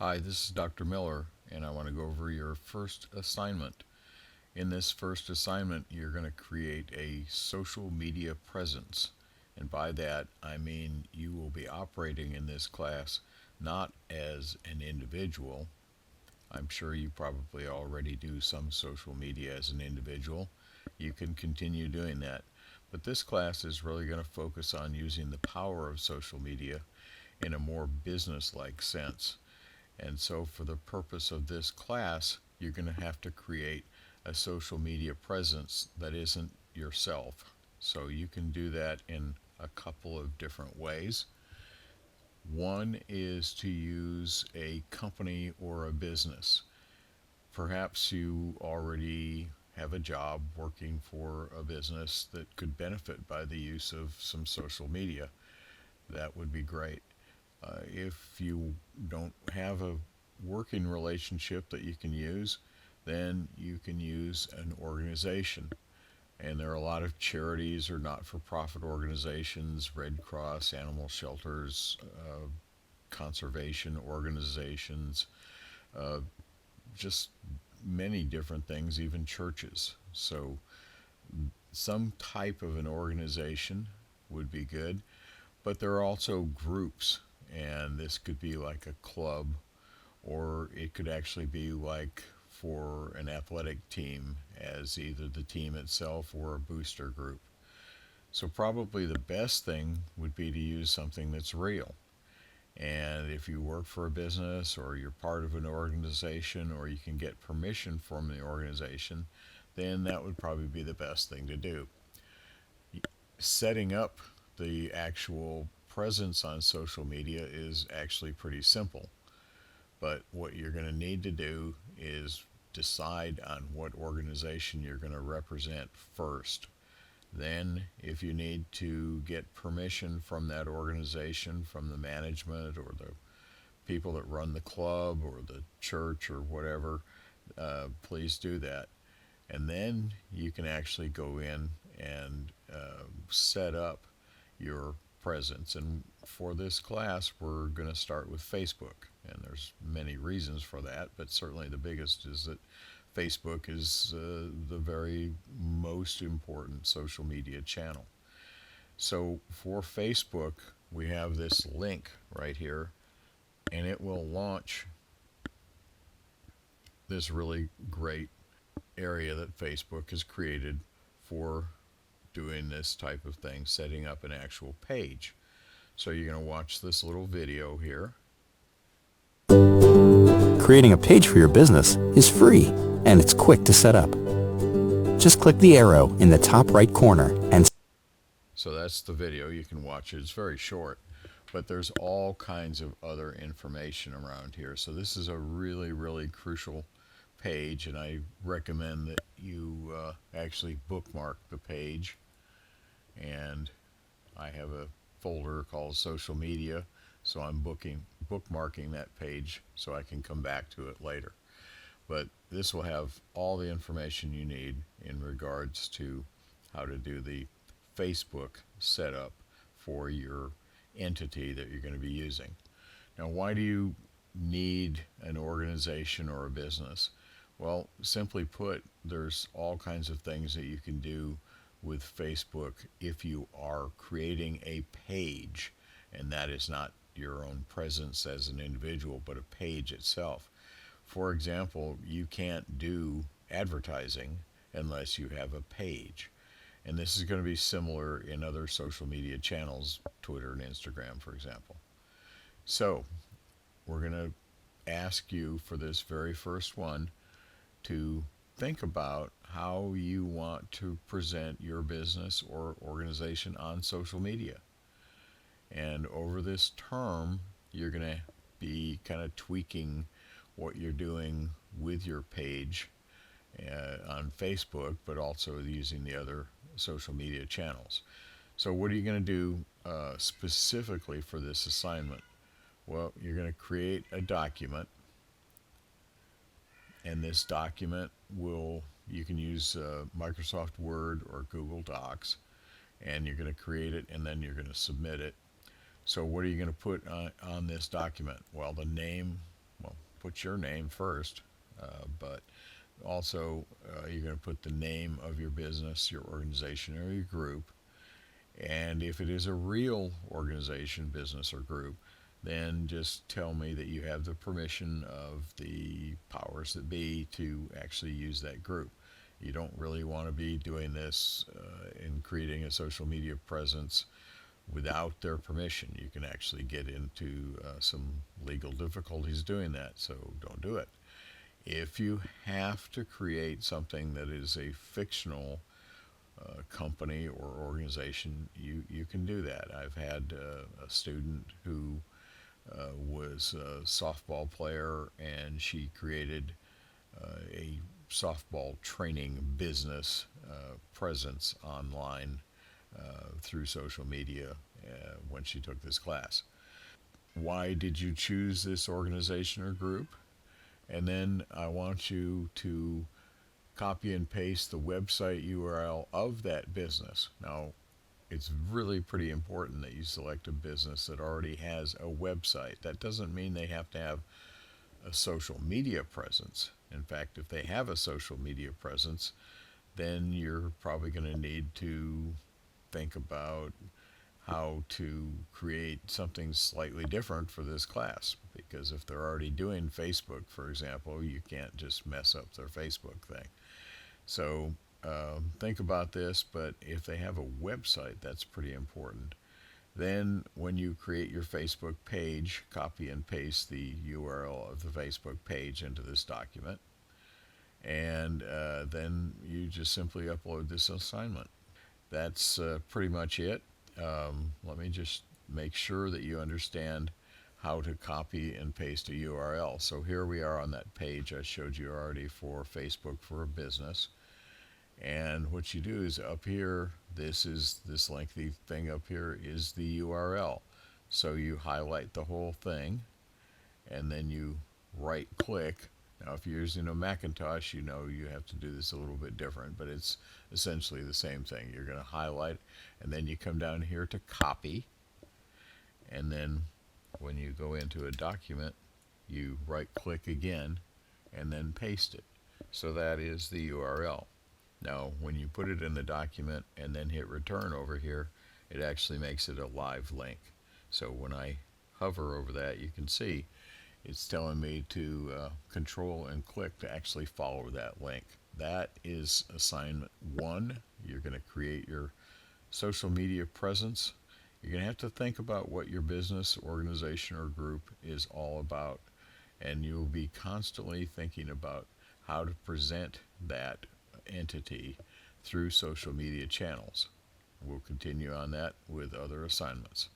Hi, this is Dr. Miller, and I want to go over your first assignment. In this first assignment, you're going to create a social media presence. And by that, I mean you will be operating in this class not as an individual. I'm sure you probably already do some social media as an individual. You can continue doing that. But this class is really going to focus on using the power of social media in a more business like sense. And so, for the purpose of this class, you're going to have to create a social media presence that isn't yourself. So, you can do that in a couple of different ways. One is to use a company or a business. Perhaps you already have a job working for a business that could benefit by the use of some social media. That would be great. If you don't have a working relationship that you can use, then you can use an organization. And there are a lot of charities or not for profit organizations, Red Cross, animal shelters, conservation organizations, uh, just many different things, even churches. So, some type of an organization would be good, but there are also groups, and this could be like a club, or it could actually be like for an athletic team as either the team itself or a booster group. So, probably the best thing would be to use something that's real. And if you work for a business or you're part of an organization or you can get permission from the organization, then that would probably be the best thing to do. Setting up the actual presence on social media is actually pretty simple. But what you're going to need to do is decide on what organization you're going to represent first. Then, if you need to get permission from that organization, from the management or the people that run the club or the church or whatever, please do that. And then you can actually go in and set up your presence. And for this class, we're going to start with Facebook. And there's many reasons for that, but certainly the biggest is that Facebook is the very most important social media channel. So for Facebook, we have this link right here, and it will launch this really great area that Facebook has created for doing this type of thing, setting up an actual page. So you're going to watch this little video here. Creating a page for your business is free and it's quick to set up. Just click the arrow in the top right corner and So that's the video. You can watch it. It's very short, but there's all kinds of other information around here. So this is a really, really crucial page, and I recommend that you actually bookmark the page. And I have a folder called social media, so I'm bookmarking that page so I can come back to it later. But this will have all the information you need in regards to how to do the Facebook setup for your entity that you're going to be using. Now, why do you need an organization or a business? Well, simply put, there's all kinds of things that you can do with Facebook if you are creating a page, and that is not your own presence as an individual, but a page itself. For example, you can't do advertising unless you have a page. And this is going to be similar in other social media channels, Twitter and Instagram, for example. So, we're going to ask you for this very first one to think about how you want to present your business or organization on social media. And over this term, you're going to be kind of tweaking what you're doing with your page on Facebook, but also using the other social media channels. So, what are you going to do specifically for this assignment? Well, you're going to create a document, and this document will, you can use Microsoft Word or Google Docs, and you're going to create it and then you're going to submit it. So what are you going to put on this document? Well, the name, well, put your name first, but also you're going to put the name of your business, your organization, or your group. And if it is a real organization, business, or group, then just tell me that you have the permission of the powers that be to actually use that group. You don't really want to be doing this in creating a social media presence without their permission. You can actually get into some legal difficulties doing that, so don't do it. If you have to create something that is a fictional company or organization, you can do that. I've had a student who was a softball player, and she created a softball training business presence online through social media when she took this class. Why did you choose this organization or group? And then I want you to copy and paste the website URL of that business. Now, it's really pretty important that you select a business that already has a website. That doesn't mean they have to have a social media presence. In fact, if they have a social media presence, then you're probably going to need to think about how to create something slightly different for this class. Because if they're already doing Facebook, for example, you can't just mess up their Facebook thing. So think about this, but if they have a website, that's pretty important. Then, when you create your Facebook page, copy and paste the URL of the Facebook page into this document, and then you just simply upload this assignment. That's pretty much it. Let me just make sure that you understand how to copy and paste a URL. So here we are on that page I showed you already for Facebook for a business. And what you do is up here, this lengthy thing up here is the URL. So you highlight the whole thing, and then you right click. Now if you're using a Macintosh, you know you have to do this a little bit different, but it's essentially the same thing. You're going to highlight, and then you come down here to copy, and then when you go into a document, you right click again and then paste it. So that is the URL. Now, when you put it in the document and then hit return over here, it actually makes it a live link. So when I hover over that, you can see it's telling me to control and click to actually follow that link. That is assignment 1. You're going to create your social media presence. You're going to have to think about what your business, organization, or group is all about. And you'll be constantly thinking about how to present that entity through social media channels. We'll continue on that with other assignments.